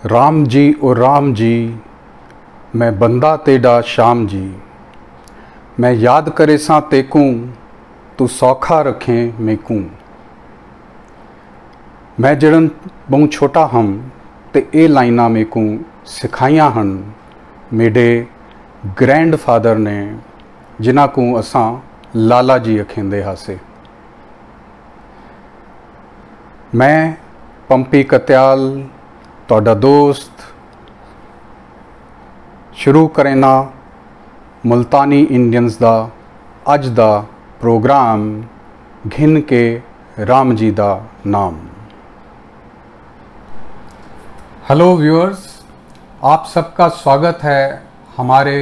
राम जी ओ राम जी, मैं बंदा तेड़ा शाम जी। मैं याद करे सां तेकूं, तू सौखा रखें मेकूं। मैं जड़न बहु छोटा हम ते ए लाइना मेकूं सिखाइयां हन मेरे ग्रैंडफादर ने, जिन्हां को असां लाला जी अखेंदे हासे। मैं पंपी कत्याल तोड़ा दोस्त शुरू करेना मुल्तानी इंडियंस दा अज दा प्रोग्राम घिन के राम जी दा नाम। हेलो व्यूअर्स, आप सबका स्वागत है हमारे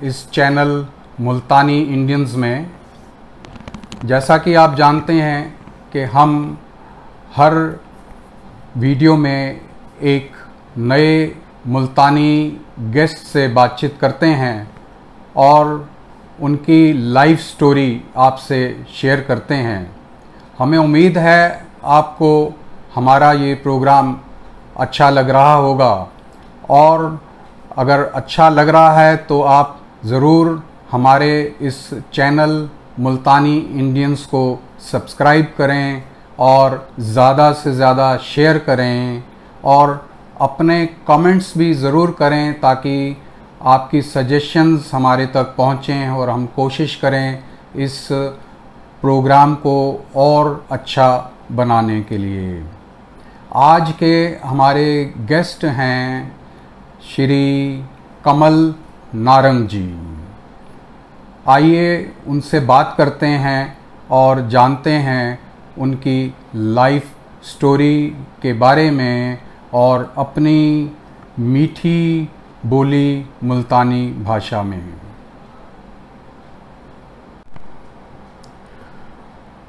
इस चैनल मुल्तानी इंडियंस में। जैसा कि आप जानते हैं कि हम हर वीडियो में एक नए मुल्तानी गेस्ट से बातचीत करते हैं और उनकी लाइफ स्टोरी आपसे शेयर करते हैं। हमें उम्मीद है आपको हमारा ये प्रोग्राम अच्छा लग रहा होगा, और अगर अच्छा लग रहा है तो आप ज़रूर हमारे इस चैनल मुल्तानी इंडियंस को सब्सक्राइब करें और ज़्यादा से ज़्यादा शेयर करें और अपने कमेंट्स भी ज़रूर करें, ताकि आपकी सजेशंस हमारे तक पहुँचें और हम कोशिश करें इस प्रोग्राम को और अच्छा बनाने के लिए। आज के हमारे गेस्ट हैं श्री कमल नारंग जी। आइए उनसे बात करते हैं और जानते हैं उनकी लाइफ स्टोरी के बारे में और अपनी मीठी बोली मुल्तानी भाषा में।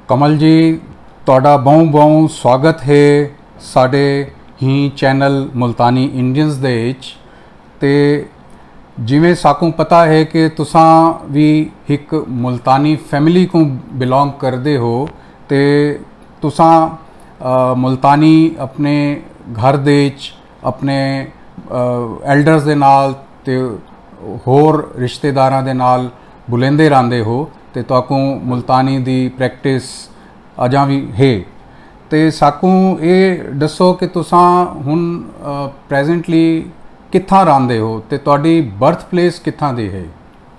कमल जी, तोड़ा बहुत बहुत स्वागत है साडे ही चैनल मुल्तानी इंडियंस दे विच। ते जिवें साकू पता है कि तुसां भी एक मुल्तानी फैमिली को बिलोंग करदे हो, ते तुसां मुल्तानी अपने घर दे विच अपने एल्डर्स दे नाल ते होर रिश्तेदारां दे नाल बुलेंदे रहंदे हो, ते तुहाकू मुल्तानी दी प्रैक्टिस अजां भी है। ते साकू ये दसो कि तुसां हुण प्रेजेंटली कित्थां रहंदे हो ते तुहाडी बर्थ प्लेस कित्थां दी है?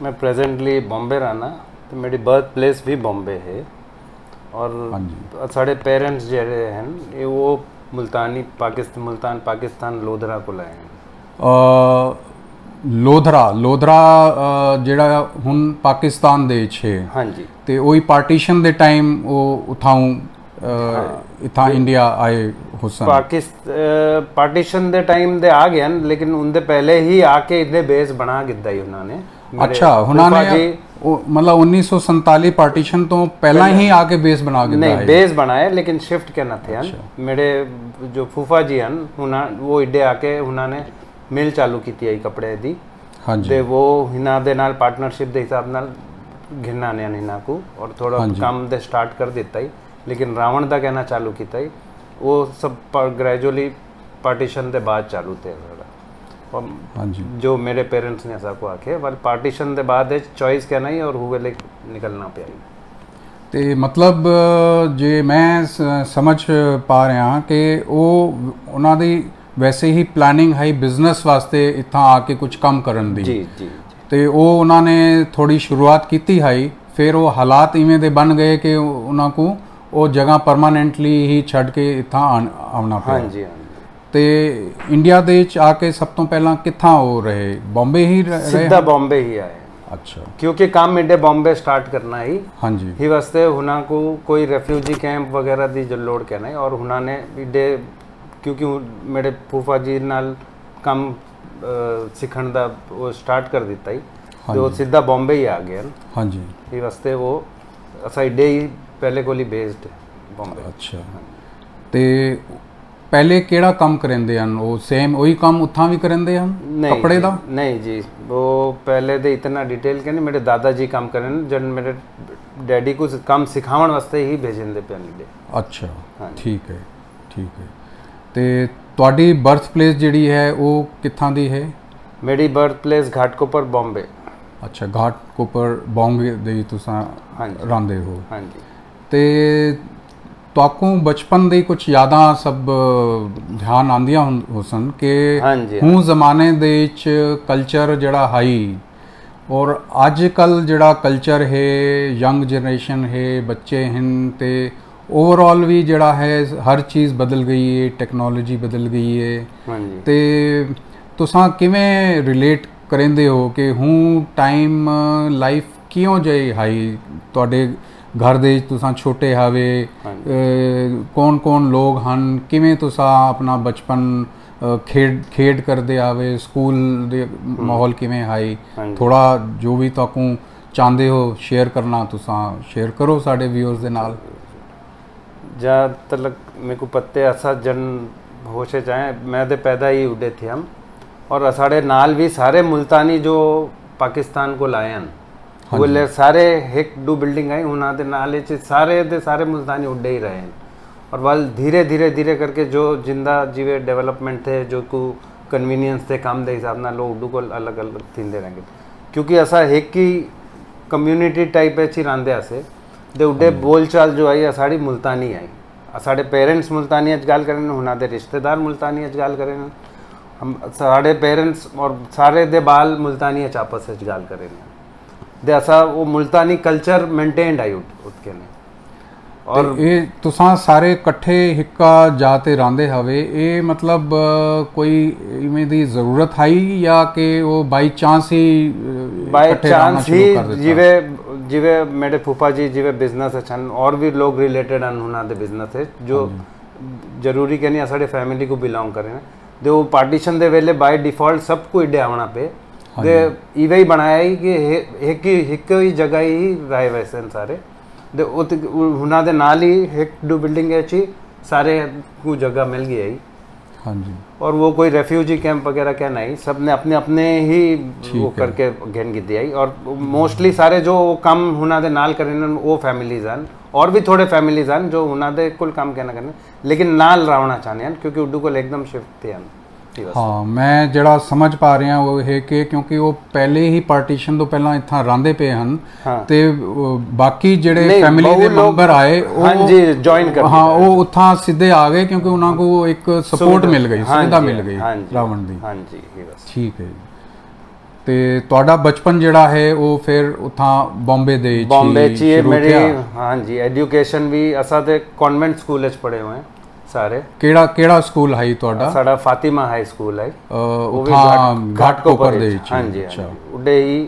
मैं प्रेजेंटली बॉम्बे रहना, तो मेरी बर्थ प्लेस भी बॉम्बे है। और साढ़े पेरेंट्स जेडे हैं ये वो मुल्तान पाकिस्तान लोधरा को लाए हैं। लोधरा जेड़ा हुन पाकिस्तान दे छे। हाँ जी। ते वही पार्टीशन दे टाइम वो उठाऊं इथा इंडिया आए हुसन। पार्टीशन दे टाइम दे आ गए, लेकिन उनके पहले ही आके इतने बेस बना गिद्दा ही उन्होंने। अच्छा, उन्होंने मतलब 1947 पार्टीशन तो पहला ही आके बेस बना के नहीं बेस बनाए, लेकिन शिफ्ट के न थे। अच्छा। मेरे जो फूफा जी हैं वो इडे आके उन्होंने मिल चालू की थी कपड़े दी। हाँ जी। ते वो हिना दे नाल पार्टनरशिप के हिसाब नाल घिरना ने हिना को और थोड़ा काम दे स्टार्ट कर देता ही, लेकिन रावण दा कहना चालू किया ही वो सब ग्रेजुअली पार्टीशन के बाद चालू थे। हाँ जी। जो मेरे पेरेंट्स ने ऐसा को आखे वाल पार्टीशन के बाद चॉइस कहना ही और हुए निकलना पे आई। ते मतलब जे मैं समझ पा रहा कि वो उन्होंने वैसे ही प्लानिंग है बिजनेस वास्ते इतना आके कुछ काम करन दी। जी जी। ते वो उन्होंने थोड़ी शुरुआत की थी है, फिर वो हालात इवें दे बन गए कि उन्हों को वो जगह परमानेंटली ही छड़ के इतना आना पड़ा। हाँ जी। ते इंडिया दे आके सब तो पहला कित्थां हो रहे? बॉम्बे ही रहे? सीधा बॉम्बे ही आए। अच्छा। क्योंकि काम इडे बॉम्बे स्टार्ट करना ही। हाँ जी। ही वास्ते हुना को कोई रेफ्यूजी कैंप वगैरह दी जो लोड कहना है, और हुना ने इडे क्योंकि मेरे फूफा जी नाल काम सीखण दा वो स्टार्ट कर दिता ही। हाँ तो सीधा बॉम्बे ही आ गया। हाँ जी। ही वास्ते वो असा इडे ही पहले को बेस्ड बॉम्बे। अच्छा। ते पहले केड़ा काम करेंदे हन? वो सेम वही काम उत्थां भी करेंदे हन कपड़े दा? नहीं जी, वो पहले दे इतना डिटेल के नहीं। मेरे दादाजी काम करें, जन मेरे डैडी को काम सिखावन वास्ते ही भेजेंदे पे। अच्छा। हाँ ठीक है, ठीक है। ते ਤੁਹਾਡੀ ਬਰਥ ਪਲੇਸ ਜਿਹੜੀ ਹੈ ਉਹ ਕਿੱਥਾਂ ਦੀ ਹੈ? मेरी बर्थ प्लेस घाटकोपर बॉम्बे। अच्छा, घाटकोपर बॉम्बे ਦੇ ਤੁਸੀਂ ਰਹਿੰਦੇ ਹੋ? ਹਾਂਜੀ। ਤੇ ਤੁਹਾਨੂੰ ਬਚਪਨ ਦੀ ਕੁਝ ਯਾਦਾਂ ਸਭ ਧਿਆਨ ਆਉਂਦੀਆਂ ਹੋਸਨ ਕਿ ਹੁਣ ਜ਼ਮਾਨੇ ਦੇ ਵਿੱਚ ਕਲਚਰ ਜਿਹੜਾ ਹਾਈ ਔਰ ਅੱਜ ਕੱਲ ਜਿਹੜਾ ਕਲਚਰ ਹੈ, ਯੰਗ ਜਨਰੇਸ਼ਨ ਹੈ, ਬੱਚੇ ਹਨ ਤੇ ओवरऑल भी जड़ा है हर चीज़ बदल गई है, टेक्नोलॉजी बदल गई है। तो तुसां किवें रिलेट करेंदे हो कि हूँ टाइम लाइफ क्यों जाए हाई तुहाडे घर दे तुसां छोटे हावे, कौन कौन लोग हन, किवें तुसां अपना बचपन खेड करदे आवे, स्कूल दे माहौल किवें हाई, थोड़ा जो भी तुहानू चाहते हो शेयर करना तुसां शेयर करो साडे व्यूअर्स दे नाल। जहाँ तक मेरे को पत्ते असा जन होशे चाहे मैं तो पैदा ही उड़े थे हम, और साढ़े नाल भी सारे मुल्तानी जो पाकिस्तान को लाए हैं वो सारे एक दो बिल्डिंग आई उन्होंने नाले सारे दे सारे मुल्तानी उड़े ही रहे हैं। और वल धीरे धीरे धीरे करके जो जिंदा जीवे डेवलपमेंट थे, जो को कन्वीनियंस थे काम के हिसाब ना लोग उडू को अलग अलग थींदे रहेंगे, क्योंकि असा एक ही कम्यूनिटी टाइप है रांदे से दे उडे बोलचाल जो आई साड़ी मुल्तानी आई, साढ़े पेरेंट्स मुल्तानी गाल करें, उन्होंने रिश्तेदार मुल्तानी गाल करें, हम साढ़े पेरेंट्स और सारे दे बाल मुल्तानी आपस गाल करें दे असा वो मुल्तानी कल्चर मेंटेन्ड आई उसके ने। और ये तुसां सारे कट्ठे हिक्का जाते रांदे हवे, ये मतलब कोई इवें दी जरूरत आई या कि वो बाई चांस ही जिवे जिवे मेरे फूफा जी जिवे बिजनेस है और भी लोग रिलेटेड हैं उन्होंने बिजनेस है जो जरूरी के नहीं साढ़े फैमिली को बिलोंग करें दे वो पार्टीशन दे वेले बाय डिफॉल्ट सबको इडे आवना पे दे इवे ही बनाया ही कि एक ही जगह ही रहे वैसे सारे दे उन्होंने दे नाल ही एक दो बिल्डिंग है सारे को जगह मिल गई है। हाँ जी। और वो कोई रेफ्यूजी कैंप वगैरह क्या नहीं, सब ने अपने अपने ही वो करके घेन की दिया। और मोस्टली सारे जो काम हुना दे नाल करें वो फैमिलीज हैं, और भी थोड़े फैमिलीज हैं जो हुना दे कुल काम कहना करने लेकिन नाल रावना चाहते हैं क्योंकि उड्डू को एकदम शिफ्ट थे। हाँ, मैं जड़ा समझ पा रहा वो है कि क्योंकि वो पहले ही पार्टीशन तो पहला इतना रांदे पे हैं ते बाकी जेड़े फैमिली दे मेंबर आए हाँ जी ज्वाइन कर हाँ वो उतना सीधे आ गए क्योंकि उन्होंने को एक सपोर्ट मिल गई, सुविधा मिल गई रावण दी। हाँ जी ठीक है। ते ਤੁਹਾਡਾ बचपन ਜਿਹੜਾ है वो फिर उथा बॉम्बे दे मेरी हाँ जी एजुकेशन भी असा ते कॉन्वेंट स्कूल च पढ़े हुए हैं सारे। केड़ा स्कूल है ਤੁਹਾਡਾ? साडा फातिमा हाई स्कूल है उथा घाटकोपर दे। हाँ जी उडे ही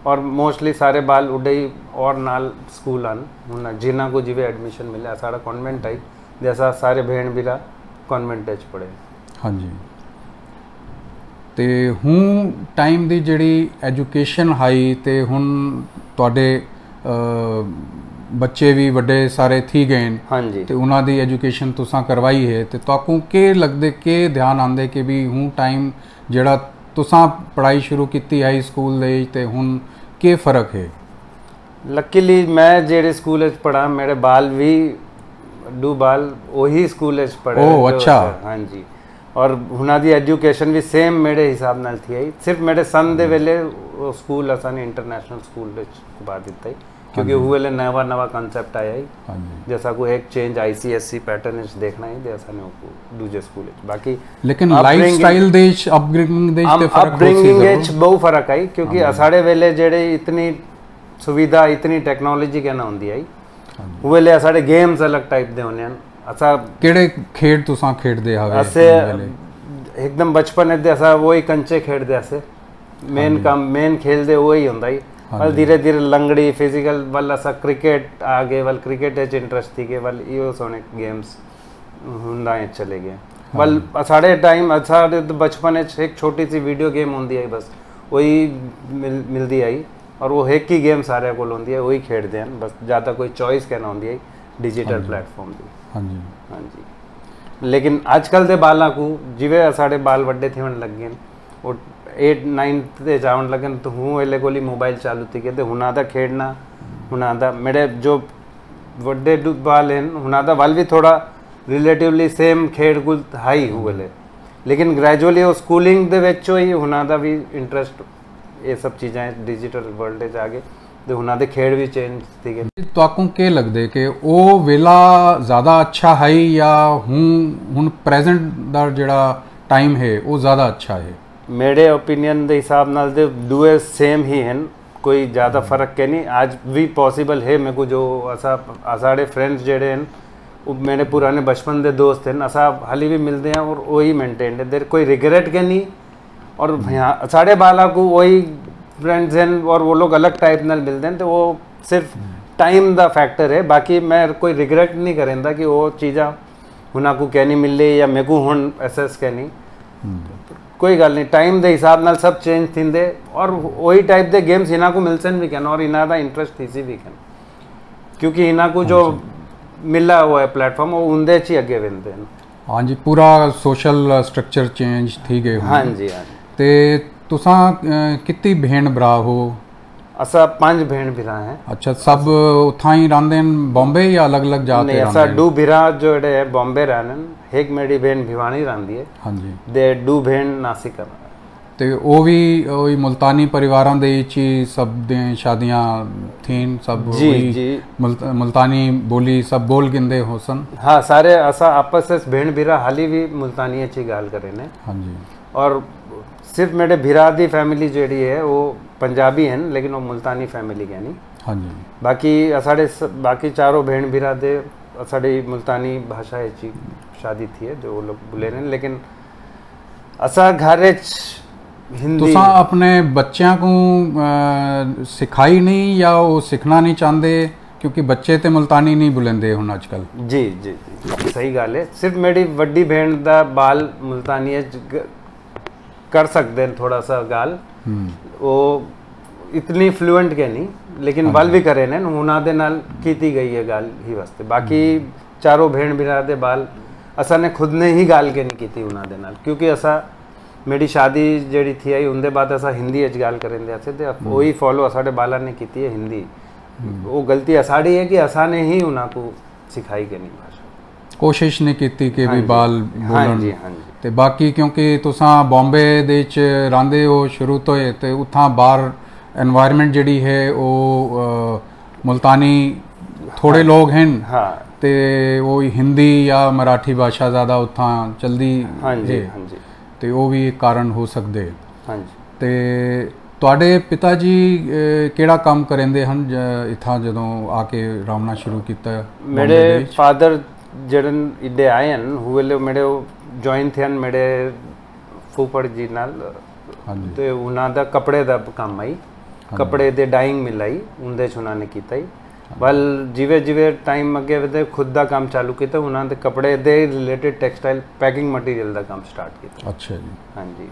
और मोस्टली सारे बाल उडे ही और नाल स्कूल हैं जिन्ना को जिवे एडमिशन मिले साडा कॉन्वेंट है जैसा सारे भेण बीरा कॉन्वेंट च पढ़े। हाँ जी। ਤੇ ਹੁਣ ਟਾਈਮ ਦੀ ਜਿਹੜੀ ਐਜੂਕੇਸ਼ਨ ਹਾਈ ਤੇ ਹੁਣ ਤੁਹਾਡੇ ਬੱਚੇ ਵੀ ਵੱਡੇ ਸਾਰੇ ਥੀ ਗਏ ਨੇ ਹਾਂਜੀ ਤੇ ਉਹਨਾਂ ਦੀ ਐਜੂਕੇਸ਼ਨ ਤੁਸੀਂ ਕਰਵਾਈ ਹੈ ਤੇ ਤੁਹਾਨੂੰ ਕੀ ਲੱਗਦੇ ਕਿ ਧਿਆਨ ਆਉਂਦੇ ਕਿ ਵੀ ਹੁਣ ਟਾਈਮ ਜਿਹੜਾ ਤੁਸੀਂ ਪੜ੍ਹਾਈ ਸ਼ੁਰੂ ਕੀਤੀ ਹਾਈ ਸਕੂਲ ਦੇ ਤੇ ਹੁਣ ਕੀ ਫਰਕ ਹੈ? ਲੱਕੀਲੀ ਮੈਂ ਜਿਹੜੇ ਸਕੂਲ ਵਿੱਚ ਪੜ੍ਹਾ ਮੇਰੇ ਬਾਲ ਵੀ दो बाल वही स्कूल पढ़े। ओह अच्छा। हाँ जी। और हुना दी एजुकेशन भी सेम मेरे हिसाब नाल थी आई, सिर्फ मेरे सन दे वेले स्कूल असानी इंटरनेशनल स्कूल पा दिता है क्योंकि वो वेले नवा नवा कॉन्सेप्ट आया है जैसा को एक चेंज आईसीएसई पैटर्न देखना ही दे असाने दूजे स्कूल बाकी लेकिन लाइफस्टाइल देश अपब्रिंगिंग देश ते फर्क अपब्रिंगिंग एच बहुत फर्क आई क्योंकि असाड़े वेले जेड़े इतनी सुविधा इतनी टेक्नोलॉजी कहना होंदी आई वो वेले असाड़े गेम्स अलग टाइप दे होने असा केड़े खेड तुसा खेडदे आवे असे एकदम बचपन दे असा वही कंचे खेडदे असे मेन काम मेन खेल दे वही होंदा ही और धीरे धीरे लंगड़ी फिजिकल वाला सा क्रिकेट आगे वाल क्रिकेट एच इंटरेस्ट थी के वाल यो सोने गेम्स हुंदा चले गए वाल साढ़े टाइम साढ़े बचपन एक छोटी सी वीडियो गेम होंदी है बस वही मिलती आई और वो एक ही गेम सारे को होंदी है वही खेडते हैं बस ज़्यादा कोई चॉइस कहना होंदी है डिजिटल प्लेटफॉर्म की। हाँ जी हाँ जी। लेकिन आजकल के बालों को जिवे साढ़े बाल वड्डे थे लग गए वो 8-9 ते जावन लगे तो हूँ वेले कोली मोबाइल चालू थी कहते हुना था खेडना हुना था मेरे जो वड्डे बाल हैं हुना था वाल भी थोड़ा रिलेटिवली सेम खेड कुल हाई हुए लेकिन ग्रैजुअली वो स्कूलिंग ਦੇ ਵਿੱਚੋਂ ਹੀ ਉਹਨਾਂ ਦਾ ਵੀ ਇੰਟਰਸਟ ਇਹ ਸਭ ਚੀਜ਼ਾਂ ਡਿਜੀਟਲ ਵਰਲਡ 'ਚ ਆ ਗਏ ਤੇ ਉਹਨਾਂ ਦੇ ਖੇਡ ਵੀ ਚੇਂਜ ਸੀਗੇ। ਤੁਹਾਨੂੰ ਕੀ ਲੱਗਦੇ ਕਿ ਉਹ ਵੇਲਾ ਜ਼ਿਆਦਾ ਅੱਛਾ ਹੈ ਜਾਂ ਹੁਣ ਪ੍ਰੈਜ਼ੈਂਟ ਦਾ ਜਿਹੜਾ ਟਾਈਮ ਹੈ ਉਹ ਜ਼ਿਆਦਾ ਅੱਛਾ ਹੈ? ਮੇਰੇ ਓਪੀਨੀਅਨ ਦੇ ਹਿਸਾਬ ਨਾਲ ਤੇ ਦੂਏ ਸੇਮ ਹੀ ਹਨ, ਕੋਈ ਜ਼ਿਆਦਾ ਫਰਕ ਕੇ ਨਹੀਂ। ਅੱਜ ਵੀ ਪੋਸੀਬਲ ਹੈ ਮੇਰੇ ਕੋ ਜੋ ਸਾਡੇ ਫਰੈਂड्स ਜਿਹੜੇ ਹਨ वो मेरे पुराने बचपन के दोस्त हैं, असा हाली भी मिलते हैं और वही मेंटेन है, देर कोई रिग्रेट के नहीं। और यहाँ साढ़े बाला को वही फ्रेंड्स हैं और वो लोग अलग टाइप नाल मिलते हैं, तो वो सिर्फ टाइम का फैक्टर है। बाकी मैं कोई रिग्रेट नहीं करेंदा कि वो चीज़ा हुना को क्या नहीं मिले या मेरे को हुन एसेस क्या नहीं, कोई गल नहीं। टाइम के हिसाब नाल सब चेंज थींदे और वही टाइप के गेम्स इन्हों को मिल सन भी कैन और इन्हों का इंटरेस्ट इसी भी कैन, क्योंकि इन्हों को जो मिला हुआ है प्लेटफॉर्म वो उनदे च ही अगे वेंदे हैं। हाँ जी, पूरा सोशल स्ट्रक्चर चेंज थी गए। हाँ जी, हाँ जी। ते तुसा कितनी भेण भरा हो? असा 5 भेण भरा हैं। अच्छा, सब उथा ही रहंदे हैं बॉम्बे या अलग अलग जाते? नहीं, असा 2 भरा जो है बॉम्बे रहन, एक मेरी भेण भिवानी रहंदी है। हाँ जी। दे 2 भेण नासिक रहन। ਤੇ ਉਹ ਵੀ ਮੁਲਤਾਨੀ ਪਰਿਵਾਰਾਂ ਦੇ ਵਿੱਚ ਹੀ ਸਭ ਦੇ ਸ਼ਾਦੀਆਂ ਥੀਨ ਸਭ ਜੀ ਮੁਲਤਾਨੀ ਬੋਲੀ ਸਭ ਬੋਲ ਗਿੰਦੇ ਹੋ ਸਨ? हाँ, सारे असा आपस में भेण भिरा हाली भी मुल्तानी अच्छी गाल करे ने। हाँ जी। और सिर्फ मेरे भिरा दी फैमिली जेड़ी है वो पंजाबी हैं, लेकिन वो मुल्तानी फैमिली के नहीं। हाँ जी। बाकी असाड़े बाकी चारों भेण भिरा दे असाड़ी मुल्तानी भाषा अच्छी शादी थी है जो वो लोग बोले रहे, लेकिन असा घर हिंदी। तुसा अपने बच्चों को सिखाई नहीं या वो सीखना नहीं चाहते क्योंकि बच्चे तो मुल्तानी नहीं बुलेंदे हुण आजकल? जी जी जी, सही गल है। सिर्फ मेरी वड्डी भेण दा बाल मुल्तानी कर सकते हैं थोड़ा सा गाल, वो इतनी फ्लुएंट के नहीं, लेकिन बाल भी करे ने उन्हां दे नाल कीती गई है गाल ही वास्ते। बाकी चारों भेण भिरा दे बाल असा ने खुद ने ही गाल के नहीं कीती उन्हां दे नाल, क्योंकि असा मेरी शादी जड़ी थी आई उनके बाद असा हिंदी गाल करेंदे थे, तो वही फॉलो असाडे बाला ने की है हिंदी। वो गलती असाड़ी है कि असा ने ही उनको सिखाई के नहीं भाषा, कोशिश नहीं की कि भी बाल बोलन। हाँ जी, हाँ जी। ते बाकी क्योंकि तुसा बॉम्बे दे च रहिंदे हो शुरू तो ही, ते उत्थां बाहर एनवायरनमेंट जड़ी है वो मुल्तानी थोड़े लोग हैं। हाँ, ते वो हिंदी या मराठी भाषा ज़्यादा उत्थां चलदी। हाँ जी, हाँ जी। ਤੇ ਉਹ ਵੀ ਇੱਕ ਕਾਰਨ ਹੋ ਸਕਦੇ। ਹਾਂਜੀ। ਤੇ ਤੁਹਾਡੇ ਪਿਤਾ ਜੀ ਕਿਹੜਾ ਕੰਮ ਕਰਿੰਦੇ ਹਨ ਇੱਥਾਂ ਜਦੋਂ ਆ ਕੇ ਰਾਮਣਾ ਸ਼ੁਰੂ ਕੀਤਾ? ਮੇਰੇ ਫਾਦਰ ਜਿਹੜੇ ਇੱਡੇ ਆਏ ਹਨ ਹੁਵੇਲੇ ਮੇਰੇ ਜੁਆਇਨ ਥੇ ਹਨ ਮੇਰੇ ਫੂਫੜ ਜੀ ਨਾਲ। ਹਾਂਜੀ। ਤੇ ਉਹਨਾਂ ਦਾ ਕੱਪੜੇ ਦਾ ਕੰਮ ਆਈ, ਕੱਪੜੇ ਦੇ ਡਾਈਂਗ ਮਿਲਾਈ ਉਹਦੇ ਚ ਉਹਨਾਂ ਨੇ ਕੀਤਾ ਹੀ। ਵੱਲ ਜਿਵੇਂ ਜਿਵੇਂ ਟਾਈਮ ਅੱਗੇ ਵਧੇ ਖੁਦ ਦਾ ਕੰਮ ਚਾਲੂ ਕੀਤਾ, ਉਹਨਾਂ ਦੇ ਕੱਪੜੇ ਦੇ ਰਿਲੇਟਡ ਟੈਕਸਟਾਈਲ ਪੈਕਿੰਗ ਮਟੀਰੀਅਲ ਦਾ ਕੰਮ ਸਟਾਰਟ ਕੀਤਾ। ਅੱਛਾ ਜੀ। ਹਾਂਜੀ।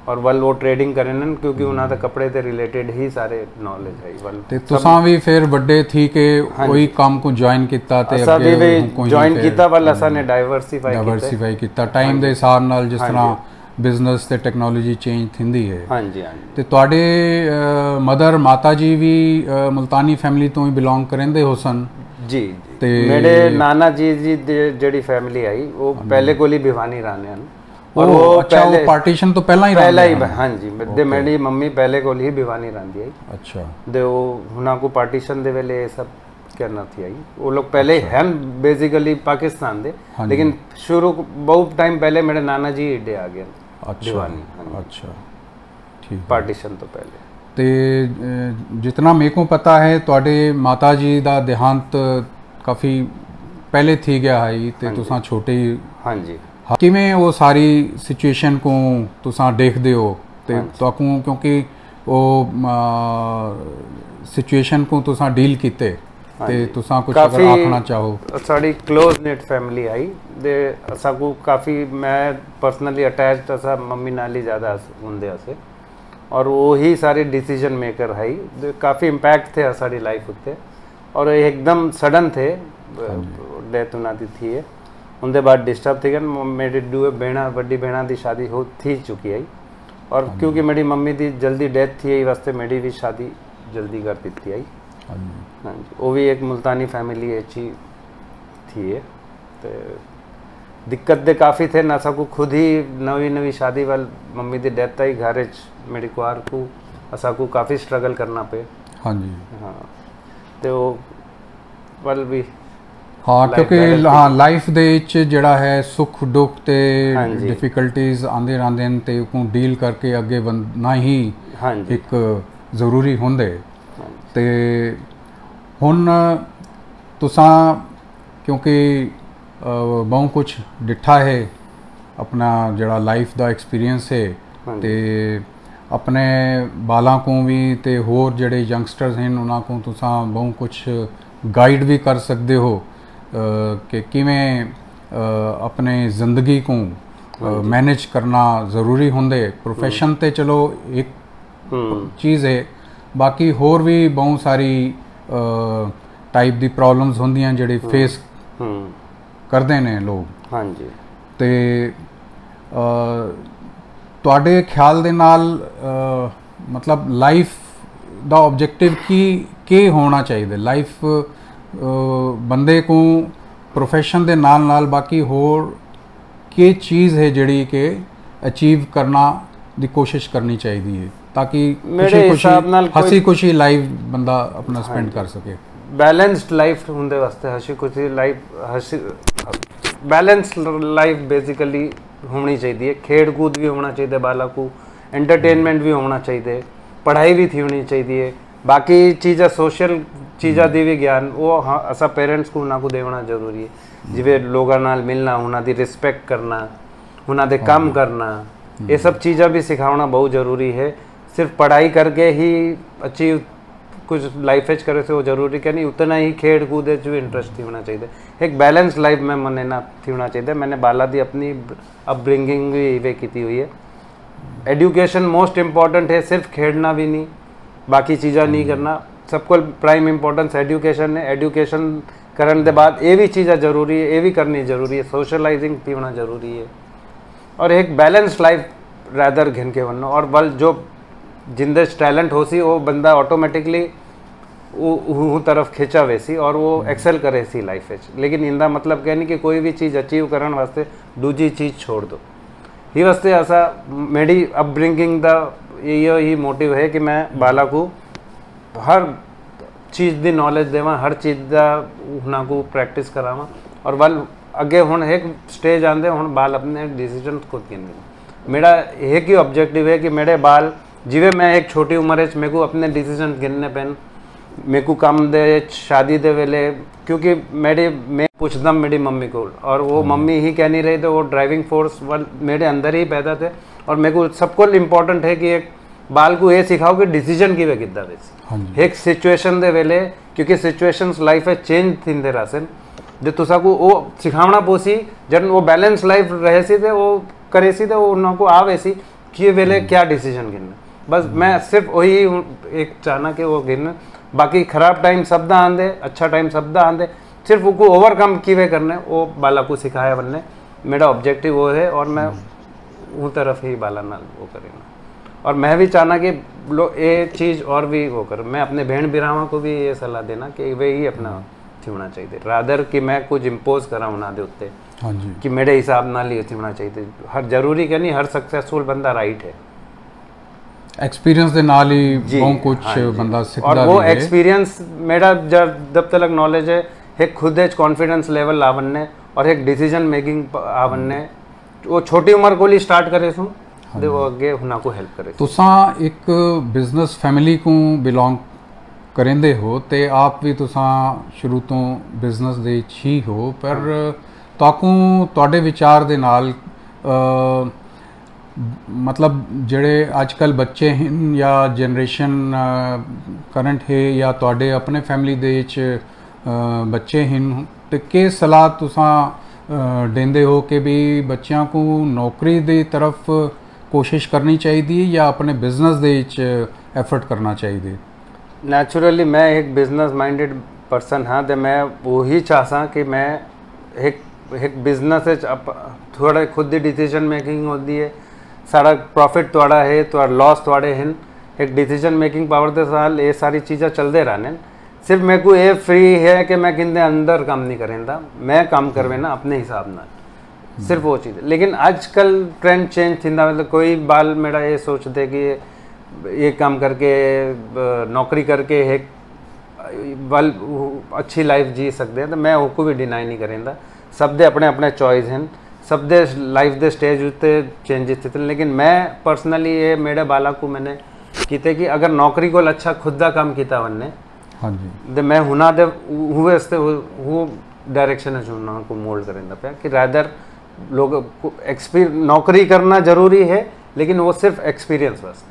ਔਰ ਵੱਲ ਉਹ ਟ੍ਰੇਡਿੰਗ ਕਰਨ ਨੇ ਕਿਉਂਕਿ ਉਹਨਾਂ ਦਾ ਕੱਪੜੇ ਦੇ ਰਿਲੇਟਡ ਹੀ ਸਾਰੇ ਨੌਲੇਜ ਹੈ ਵੱਲ। ਤੇ ਤੁਸੀਂ ਵੀ ਫਿਰ ਵੱਡੇ ਥੀ ਕਿ ਉਹੀ ਕੰਮ ਨੂੰ ਜੁਆਇਨ ਕੀਤਾ ਤੇ ਅੱਗੇ ਵੀ ਜੁਆਇਨ ਕੀਤਾ, ਵੱਲ ਅਸਾਂ ਨੇ ਡਾਈਵਰਸਿਫਾਈ ਕੀਤਾ ਟਾਈਮ ਦੇ ਹਿਸਾਬ ਨਾਲ, ਜਿਸ ਤਰ੍ਹਾਂ बिजनेस ते टेक्नोलॉजी चेंज थींदी है। हाँ जी, हाँ जी। ते तुहाडे मदर माता जी भी मुल्तानी फैमिली तो ही बिलोंग करेंदे हो सन? जी जी। मेरे नाना जी जेडी फैमिली आई वो पहले कोली भिवानी रहने हैं और वो अच्छा वो पार्टीशन तो पहला ही हाँ जी। दे मेरी मम्मी पहले कोली ही भिवानी रहंदी आई। अच्छा। दे वो हुना को पार्टीशन दे वेले सब करना थी आई। वो लोग पहले हैं बेसिकली पाकिस्तान दे, लेकिन शुरू बहुत टाइम पहले मेरे नाना जी इडे आ गए। अच्छा। अच्छा, ठीक। पार्टीशन तो पहले। ते जितना मेरे को पता है तुहाडे माता जी दा देहांत काफ़ी पहले थी गया है ते तुसां छोटे ही। हाँ जी। किवें वो सारी सिचुएशन को तुसां देखदे हो ते तुहाकू क्योंकि वो सिचुएशन को तुसां डील कीते ते तुसां कुछ अगर आखना चाहो? साड़ी क्लोज नेट फैमिली आई दे असा को काफ़ी मैं पर्सनली अटैच्ड असा मम्मी नाल ही ज़्यादा होंदे असे और वो ही सारे डिसीजन मेकर है काफ़ी इम्पैक्ट थे साड़ी लाइफ उत्ते और एकदम सडन थे डेथ उन्होंने थी है उनके बाद डिस्टर्ब थी गए मेरी भेणा वड्डी भेणा की शादी हो थी चुकी है और क्योंकि मेरी मम्मी की जल्दी डेथ थी आई वास्ते मेरी भी शादी जल्दी कर दी आई। हाँ जी। वो भी एक मुल्तानी फैमिली अच्छी थी है तो दिक्कत दे काफ़ी थे ना सकू खुद ही नवी शादी वाल मम्मी दी डेथ आई घर मेरी कुआर को असा को काफ़ी स्ट्रगल करना पे। हाँ जी हाँ तो वल भी हाँ क्योंकि हाँ लाइफ ਦੇ ਵਿੱਚ ਜਿਹੜਾ ਹੈ ਸੁੱਖ ਦੁੱਖ ਤੇ ਡਿਫਿਕਲਟੀਜ਼ ਆਉਂਦੇ ਰਹਿੰਦੇ ਨੇ ਤੇ ਉਹਨੂੰ ਡੀਲ ਕਰਕੇ ਅੱਗੇ ਵਧਣਾ ਹੀ ਇੱਕ ਜ਼ਰੂਰੀ ਹੁੰਦੇ। ਤੇ ਹੁਣ ਤੁਸੀਂ ਕਿਉਂਕਿ ਬਹੁਤ ਕੁਝ ਡਿੱਠਾ ਹੈ ਆਪਣਾ ਜਿਹੜਾ ਲਾਈਫ ਦਾ ਐਕਸਪੀਰੀਅੰਸ ਹੈ ਤੇ ਆਪਣੇ ਬਾਲਾਂ को ਵੀ ਤੇ ਹੋਰ ਜਿਹੜੇ ਯੰਗਸਟਰਸ ਹਨ ਉਹਨਾਂ को ਤੁਸੀਂ ਬਹੁਤ ਕੁਝ गाइड भी कर सकते हो कि किमें अपने ज़िंदगी को मैनेज करना ज़रूरी होंदे। प्रोफेशन ते चलो एक चीज़ है बाकी होर भी बहुत सारी टाइप दी प्रॉब्लम्स होंदियां जेड़े फेस करते हैं लोग। हाँ जी ते तुहाडे ख्याल दे नाल मतलब लाइफ ਦਾ ऑब्जेक्टिव ਕੀ ਹੋਣਾ ਚਾਹੀਦਾ ਲਾਈਫ ਬੰਦੇ को प्रोफेशन ਦੇ ਨਾਲ ਬਾਕੀ ਹੋਰ ਕੀ ਚੀਜ਼ ਹੈ ਜਿਹੜੀ ਕਿ ਅਚੀਵ ਕਰਨਾ ਦੀ ਕੋਸ਼ਿਸ਼ ਕਰਨੀ ਚਾਹੀਦੀ ਹੈ ताकि ਮੇਰੇ ਹਿਸਾਬ ਨਾਲ ਹਸੀ ਖੁਸ਼ੀ ਲਾਈਫ ਬੰਦਾ ਆਪਣਾ ਸਪੈਂਡ ਕਰ ਸਕੇ। ਬੈਲੈਂਸਡ ਲਾਈਫ ਹੁੰਦੇ ਵਾਸਤੇ ਹਸੀ ਖੁਸ਼ੀ ਲਾਈਫ ਬੈਲੈਂਸ ਲਾਈਫ ਬੇਸਿਕਲੀ ਹੋਣੀ ਚਾਹੀਦੀ ਹੈ। ਖੇਡ ਕੂਦ ਵੀ ਹੋਣਾ ਚਾਹੀਦਾ ਬਾਲਾ को एंटरटेनमेंट भी होना चाहिए पढ़ाई भी थी होनी चाहिए बाकी चीज़ा सोशल चीज़ा दी भी ज्ञान वो हाँ असा पेरेंट्स को उन्होंने देना जरूरी है जिवें लोगों नाल मिलना उन्होंने रिस्पेक्ट करना उन्होंने काम करना ये सब चीज़ा भी सिखाना बहुत ज़रूरी है। सिर्फ पढ़ाई करके ही अचीव कुछ लाइफ एज करे से वो जरूरी क्या नहीं उतना ही खेड कूद जो इंटरेस्ट थी होना चाहिए। एक बैलेंस लाइफ में मन ना थी होना चाहिए। मैंने बाला दी अपनी अपब्रिंगिंग भी वे की हुई है। एजुकेशन मोस्ट इंपॉर्टेंट है सिर्फ खेडना भी नहीं बाकी चीज़ा नहीं करना सबको प्राइम इंपॉर्टेंस एजुकेशन है। एजुकेशन करने के बाद ये भी चीज़ा जरूरी है ये भी करनी जरूरी है सोशलाइजिंग भी होना जरूरी है और एक बैलेंस लाइफ रैदर घिन के बनना और बल जो जिंदे टैलेंट हो सी वो बंदा ऑटोमेटिकली वो तरफ खिंचा वैसी और वो एक्सेल करे सी लाइफ लेकिन इनका मतलब क्या नहीं कि कोई भी चीज़ अचीव करने वास्ते दूजी चीज़ छोड़ दो ही वास्ते ऐसा मेरी अपब्रिंगिंग दा यही मोटिव है कि मैं बाला को हर चीज़ दी नॉलेज देवा हर चीज़ दा उन्हां को प्रैक्टिस करावा और बल अगे हुण एक स्टेज आंदे हुण बाल अपने डिसीजन खुद गिनदे। मेरा एक ही ऑब्जेक्टिव है कि मेरे बाल जिवें मैं एक छोटी उम्र मेरे को अपने डिसीजन गिनने पैन मेरे को कम दे शादी दे वेले क्योंकि मैं पूछता मेरी मम्मी को और वो मम्मी ही कह नहीं रही थे वो ड्राइविंग फोर्स मेरे अंदर ही पैदा थे और मेरे को सबको इम्पोर्टेंट है कि एक बाल को ये सिखाओ कि डिसीजन की वे कितना वैसे एक सिचुएशन दे वेले क्योंकि सिचुएशंस लाइफ है चेंज थींदे रासन जो तुसा को वो सिखावना पोसी जब वो बैलेंस लाइफ रहे सी थे वो करे सी थे वो उनको आवे सी कि वेले क्या डिसीजन गिनना बस मैं सिर्फ वही एक चाहना कि वो गिनना बाकी खराब टाइम शब्द आंदे अच्छा टाइम शब्द आंदे सिर्फ वो ओवरकम किए करने वो बाला को सिखाया बनने मेरा ऑब्जेक्टिव वो है और मैं वो तरफ ही बाला नाल वो करेंगे और मैं भी चाहना कि ये चीज़ और भी वो कर मैं अपने बहन बिरावा को भी ये सलाह देना कि वे ही अपना होना चाहिए रादर कि मैं कुछ इम्पोज करा उन्होंने दे उत्ते कि मेरे हिसाब नाल ही होना चाहिए हर जरूरी क्या नहीं हर सक्सेसफुल बंदा राइट है एक्सपीरियंस दे नाल ही बहुत कुछ बंदा सीखता और वो एक्सपीरियंस मेरा जब तक नॉलेज है एक खुद एक कॉन्फिडेंस लेवल आवन्ने और एक डिसीजन मेकिंग आवन्ने वो छोटी उम्र को ही स्टार्ट करे सू दे वो अगे हुना को हेल्प करे। तुसा एक बिजनेस फैमिली को बिलोंग करेंदे हो ते आप भी तुसा शुरू तो बिजनेस दे ही हो पर ताकू तुहाडे विचार दे नाल मतलब जेड़े आजकल बच्चे हैं या जनरेशन करंट है या तुहाडे अपने फैमिली दे बच्चे हैं तो के सलाह तुसा देंदे हो कि भी बच्चों को नौकरी दी तरफ कोशिश करनी चाहिए या अपने बिजनेस दे एफर्ट करना चाहिए? नेचुरली मैं एक बिजनेस माइंडेड पर्सन हाँ तो मैं वही चाहता कि मैं एक बिजनेस थोड़ा खुद ही डिसीजन मेकिंग होती है सारा प्रॉफिट थोड़ा है तो लॉस थोड़े हैं एक डिसीजन मेकिंग पावर के साथ ये सारी चीज़ें चलते रहने सिर्फ मेरे को ये फ्री है कि मैं किंदे अंदर काम नहीं करेंदा मैं काम करवे ना अपने हिसाब ना सिर्फ वो चीज़। लेकिन आजकल ट्रेंड चेंज थींदा, मतलब कोई बाल मेरा ये सोचते कि ये काम करके नौकरी करके एक बाल अच्छी लाइफ जी सकते हैं, तो मैं उसको भी डिनाई नहीं करेंदा। सब दे अपने अपने चॉइस हैं, सब दे लाइफ दे स्टेज उत्ते चेंजेस थे। लेकिन मैं पर्सनली ये मेरे बाला को मैंने कीते कि अगर नौकरी को अच्छा खुद का काम किया वन्ने, हाँ जी, तो मैं हुना दे हुए वो डायरेक्शन है चुनना को मोल्ड करेंदा पे कि रादर लोग नौकरी करना जरूरी है, लेकिन वो सिर्फ एक्सपीरियंस बस।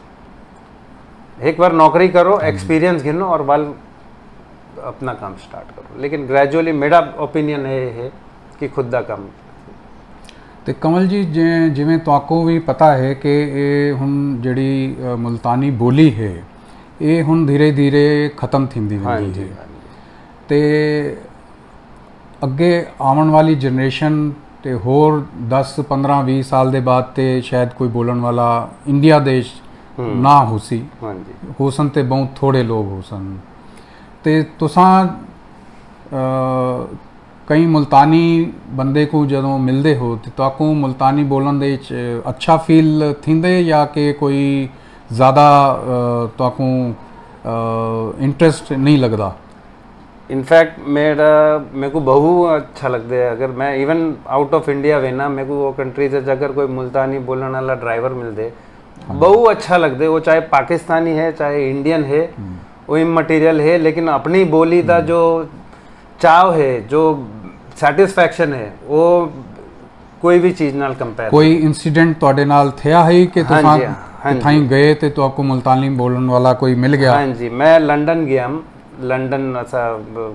एक बार नौकरी करो, एक्सपीरियंस गिनो और बाल अपना काम स्टार्ट करो। लेकिन ग्रेजुअली मेरा ओपीनियन है कि खुद का काम। तो कमल जी जिमें तुहाको भी पता है कि ये हुण जिहड़ी मुल्तानी बोली है ये हुण धीरे धीरे खत्म थींदी वेंदी है, ते अगे आवन वाली जनरेशन ते होर 10 15 20 साल दे बाद ते शायद कोई बोलन वाला इंडिया देश ना हो सी, हो सन ते बहुत थोड़े लोग हो सन। ते तुसां कई मुल्तानी बंदे को जदों मिलते हो तो तुहाको मुल्तानी बोलन दे अच्छा फील थींदे या कि कोई ज़्यादा तुहाको इंटरेस्ट नहीं लगता? इनफैक्ट मेरे को बहुत अच्छा लगता है। अगर मैं even out of India vena, मेरे को वो कंट्री से अगर कोई मुल्तानी बोलने वाला ड्राइवर मिलते बहुत अच्छा लगता है। वो चाहे पाकिस्तानी है चाहे इंडियन है, वो इमटेरियल है, लेकिन अपनी बोली का जो चाव है, जो सैटिस्फैक्शन है, वो कोई भी चीज़ नाल कंपेयर। कोई इंसिडेंट तुहाडे नाल थिया है कि तुसां कहीं गए तो तुहाको मुल्तानी बोलन वाला कोई मिल गया? हाँ जी, मैं लंदन गया, लंदन असा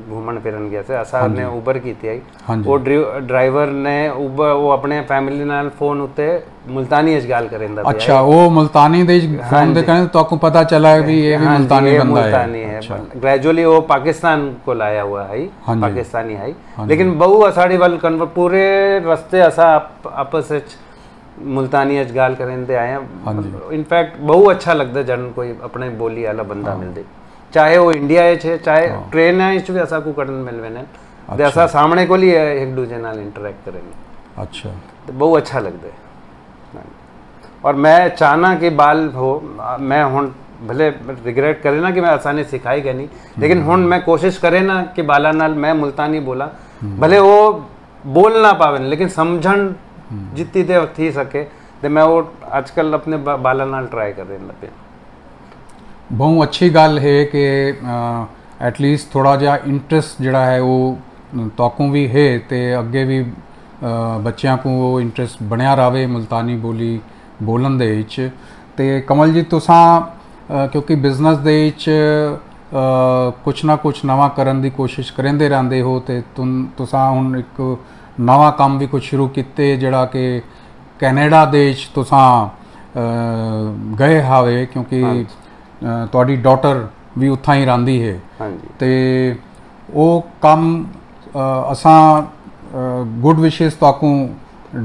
घूमन फिरन गया से असा ने उबर की थी। वो ड्राइवर ने उबर वो अपने फैमिली नाल फोन उत्ते मुल्तानी च गल करेंदा। अच्छा, वो मुल्तानी दे फोन दे कने तो आपको पता चला भी ये भी मुल्तानी बंदा है। अच्छा। ग्रेजुअली वो पाकिस्तान को लाया हुआ है, पाकिस्तानी है, लेकिन बहु असाड़ी वाल पूरे रास्ते असा आपस में मुल्तानी च गल करेंदे आए। इनफैक्ट बहुत अच्छा लगता जन कोई अपने बोली वाला बंदा मिलते, चाहे वो इंडिया है चाहे ट्रेन भी असा को कटन मिलवे ने, असा सामने को लिए एक दूसरे नाल इंटरेक्ट करेंगे। अच्छा, तो बहुत अच्छा लगता है। और मैं चाहना कि बाल हो, मैं हुन भले रिग्रेट करे ना कि मैं आसानी सिखाई गई नहीं, लेकिन हुन मैं कोशिश करे ना कि बाला नाल मैं मुल्तानी बोला, भले वो बोल ना पावे लेकिन समझन जितनी देर थी सके, तो मैं वो आजकल अपने बाला नाल ट्राई कर रहा पे। बहुत अच्छी गल है कि एटलीस्ट थोड़ा जहा इंटरेस्ट जड़ा है वो तुहाको भी है, तो अगे भी बच्चों को वो इंटरेस्ट बनया रहे मुल्तानी बोली बोलन दे विच। ते कमल जी तुसां क्योंकि बिजनेस दे विच कुछ ना कुछ नवा करन दी कोशिश करेंदे रहंदे हो, ते तुसां हुण एक नवा काम भी कुछ शुरू किते जड़ा कि कैनेडा देश तुसां गए हावे, क्योंकि तुहाडी डॉटर भी उत्थां ही रहिंदी है। ते वो काम असां गुड विशेस तुहाको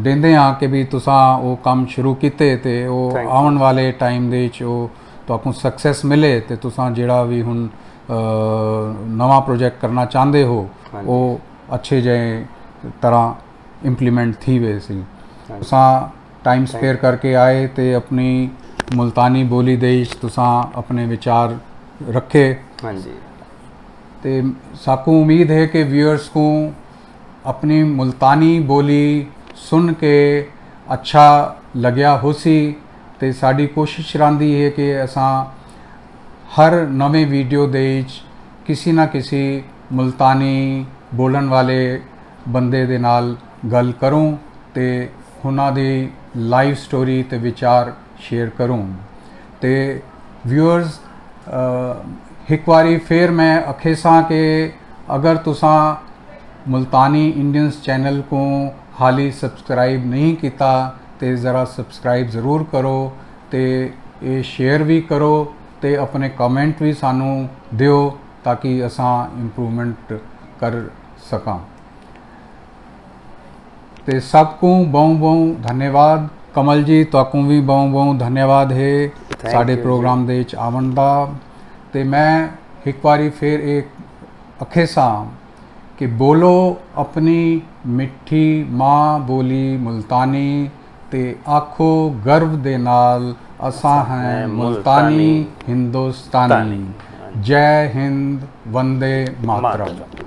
देंदे हाँ कि भी तुसां वो काम शुरू किते ते वो आवन वाले टाइम दे विच वो तुहाको सक्सेस मिले, ते तुसां जेड़ा भी हुण नवा प्रोजेक्ट करना चाहते हो वो अच्छे जहे तरह इंप्लीमेंट थी वे सी। तुसां टाइम स्पेयर करके आए ते अपनी मुल्तानी बोली दे तुसां अपने विचार रखे। हाँ जी, ते साकू उम्मीद है कि व्यूअर्स को अपनी मुल्तानी बोली सुन के अच्छा लग्या हो सी। ते साड़ी कोशिश रही है कि असां हर नवे वीडियो दे किसी ना किसी मुल्तानी बोलन वाले बंदे दे नाल गल करूं ते उन्हां दी लाइव स्टोरी ते विचार शेयर करूं। ते व्यूअर्स एक बारी फिर मैं अखेसा कि अगर तुसां मुल्तानी इंडियंस चैनल को हाली सब्सक्राइब नहीं किया तो ज़रा सब्सक्राइब ज़रूर करो, ते ये शेयर भी करो, ते अपने कमेंट भी सानू दियो ताकि असां इम्प्रूवमेंट कर सकां। ते सबको बहुत बहुत धन्यवाद। कमल जी तुहाको भी बहुत बहुत धन्यवाद है साडे प्रोग्राम दे विच आवन दा। ते मैं एक बारी फिर एक अखेसा कि बोलो अपनी मिठी माँ बोली मुल्तानी ते आखो गर्व दे नाल असां हैं मुल्तानी हिंदुस्तानी। जय हिंद, वंदे मातरम।